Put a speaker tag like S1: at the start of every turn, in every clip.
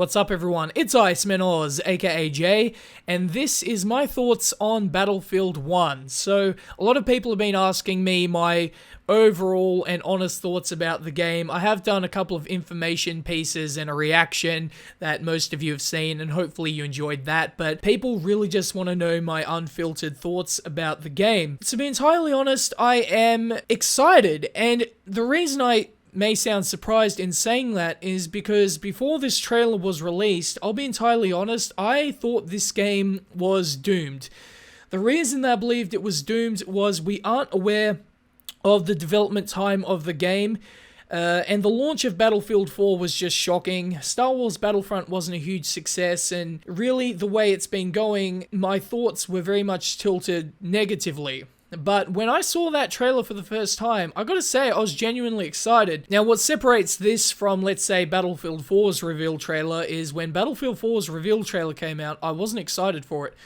S1: What's up everyone, it's Iceman Oz, aka Jay, and this is my thoughts on Battlefield 1. So, a lot of people have been asking me my overall and honest thoughts about the game. I have done a couple of information pieces and a reaction that most of you have seen, and hopefully you enjoyed that, but people really just want to know my unfiltered thoughts about the game. To be entirely honest, I am excited, and the reason I may sound surprised in saying that is because before this trailer was released, I'll be entirely honest, I thought this game was doomed. The reason that I believed it was doomed was we aren't aware of the development time of the game, and the launch of Battlefield 4 was just shocking. Star Wars Battlefront wasn't a huge success, and really the way it's been going, my thoughts were very much tilted negatively. But when I saw that trailer for the first time, I gotta say, I was genuinely excited. Now, what separates this from, let's say, Battlefield 4's reveal trailer is when Battlefield 4's reveal trailer came out, I wasn't excited for it.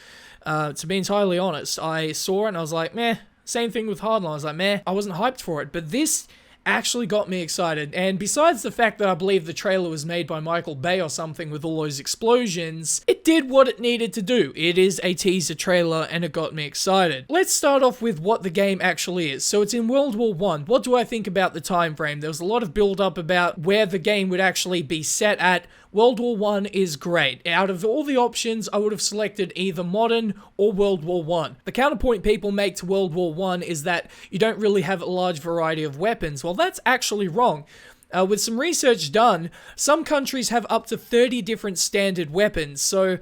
S1: To be entirely honest, I saw it and I was like, meh. Same thing with Hardline, I was like, meh. I wasn't hyped for it, but this actually got me excited, and besides the fact that I believe the trailer was made by Michael Bay or something with all those explosions, it did what it needed to do. It is a teaser trailer and it got me excited. Let's start off with what the game actually is. So it's in World War I. What do I think about the time frame? There was a lot of build up about where the game would actually be set at. World War I is great. Out of all the options, I would have selected either modern or World War I. The counterpoint people make to World War I is that you don't really have a large variety of weapons. Well, that's actually wrong. With some research done, some countries have up to 30 different standard weapons, so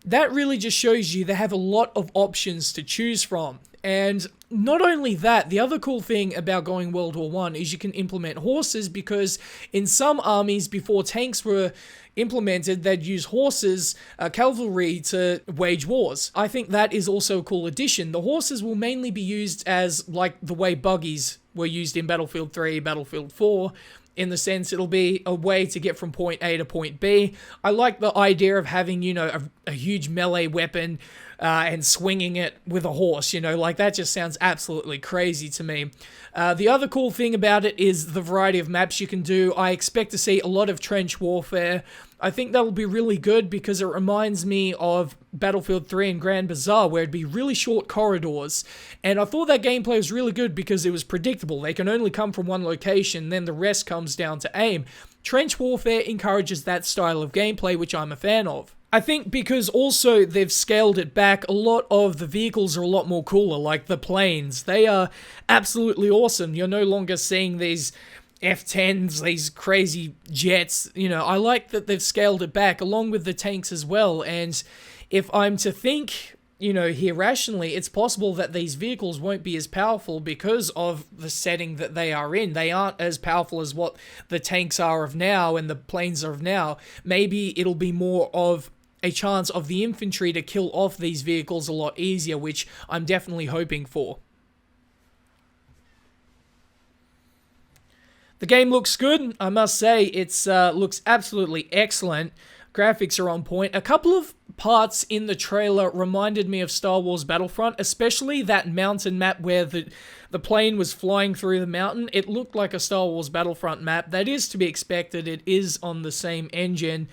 S1: that really just shows you they have a lot of options to choose from. And not only that, the other cool thing about going World War I is you can implement horses, because in some armies, before tanks were implemented, they'd use horses, cavalry, to wage wars. I think that is also a cool addition. The horses will mainly be used as like the way buggies were used in Battlefield 3, Battlefield 4, in the sense it'll be a way to get from point A to point B. I like the idea of having, you know, a huge melee weapon and swinging it with a horse, you know, like that just sounds absolutely crazy to me. The other cool thing about it is the variety of maps you can do. I expect to see a lot of trench warfare. I think that'll be really good because it reminds me of Battlefield 3 and Grand Bazaar, where it'd be really short corridors. And I thought that gameplay was really good because it was predictable. They can only come from one location, then the rest comes down to aim. Trench warfare encourages that style of gameplay, which I'm a fan of. I think because also they've scaled it back, a lot of the vehicles are a lot more cooler, like the planes. They are absolutely awesome. You're no longer seeing these F-10s, these crazy jets. You know, I like that they've scaled it back, along with the tanks as well. And if I'm to think, you know, here rationally, it's possible that these vehicles won't be as powerful because of the setting that they are in. They aren't as powerful as what the tanks are of now and the planes are of now. Maybe it'll be more of a chance of the infantry to kill off these vehicles a lot easier, which I'm definitely hoping for. The game looks good, I must say. It looks absolutely excellent. Graphics are on point. A couple of parts in the trailer reminded me of Star Wars Battlefront, especially that mountain map where the plane was flying through the mountain. It looked like a Star Wars Battlefront map. That is to be expected. It is on the same engine,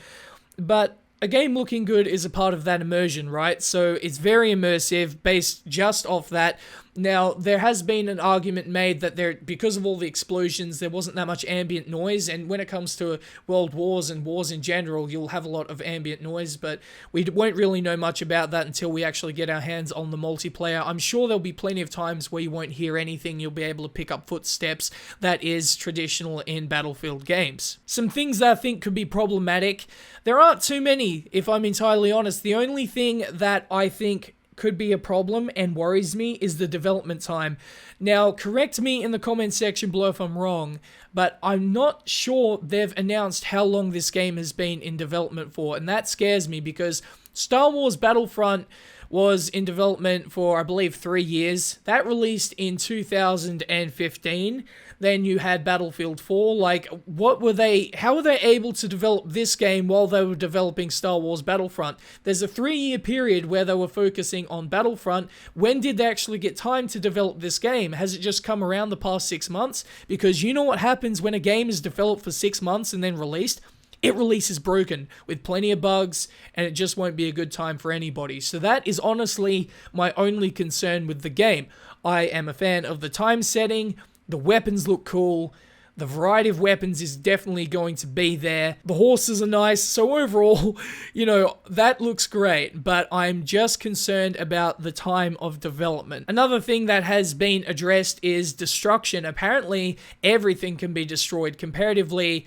S1: but a game looking good is a part of that immersion, right? So it's very immersive based just off that. Now, there has been an argument made that because of all the explosions, there wasn't that much ambient noise, and when it comes to world wars and wars in general, you'll have a lot of ambient noise, but we won't really know much about that until we actually get our hands on the multiplayer. I'm sure there'll be plenty of times where you won't hear anything, you'll be able to pick up footsteps. That is traditional in Battlefield games. Some things that I think could be problematic. There aren't too many, if I'm entirely honest. The only thing that I think could be a problem and worries me is the development time. Now, correct me in the comment section below if I'm wrong, but I'm not sure they've announced how long this game has been in development for, and that scares me because Star Wars Battlefront was in development for, I believe, 3 years. That released in 2015. Then you had Battlefield 4. Like, how were they able to develop this game while they were developing Star Wars Battlefront? There's a 3-year period where they were focusing on Battlefront. When did they actually get time to develop this game? Has it just come around the past 6 months? Because you know what happens when a game is developed for 6 months and then released? it releases broken with plenty of bugs, and it just won't be a good time for anybody. So that is honestly my only concern with the game. I am a fan of the time setting, the weapons look cool, the variety of weapons is definitely going to be there. The horses are nice. So overall, that looks great, but I'm just concerned about the time of development. Another thing that has been addressed is destruction. Apparently, everything can be destroyed, comparatively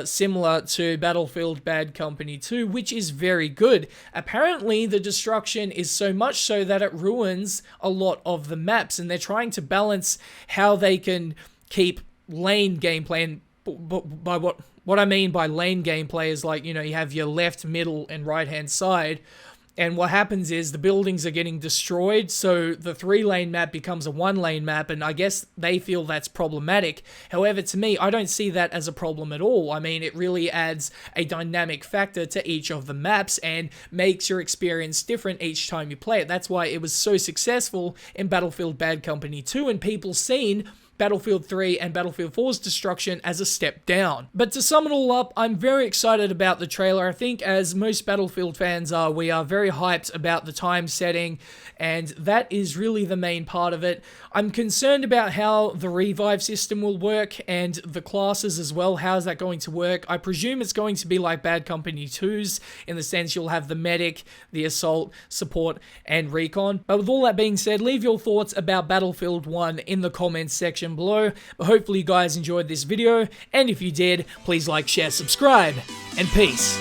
S1: similar to Battlefield Bad Company 2, which is very good. Apparently, the destruction is so much so that it ruins a lot of the maps, and they're trying to balance how they can keep lane gameplay, and by what I mean by lane gameplay is like, you have your left, middle, and right-hand side, and what happens is the buildings are getting destroyed, so the 3-lane map becomes a 1-lane map, and I guess they feel that's problematic. However, to me, I don't see that as a problem at all. I mean, it really adds a dynamic factor to each of the maps and makes your experience different each time you play it. That's why it was so successful in Battlefield Bad Company 2, and people seen Battlefield 3 and Battlefield 4's destruction as a step down. But to sum it all up, I'm very excited about the trailer. I think, as most Battlefield fans are, we are very hyped about the time setting, and that is really the main part of it. I'm concerned about how the revive system will work and the classes as well. How is that going to work? I presume it's going to be like Bad Company 2's, in the sense you'll have the medic, the assault, support, and recon. But with all that being said, leave your thoughts about Battlefield 1 in the comments section below. But hopefully you guys enjoyed this video, and if you did, please like, share, subscribe, and peace.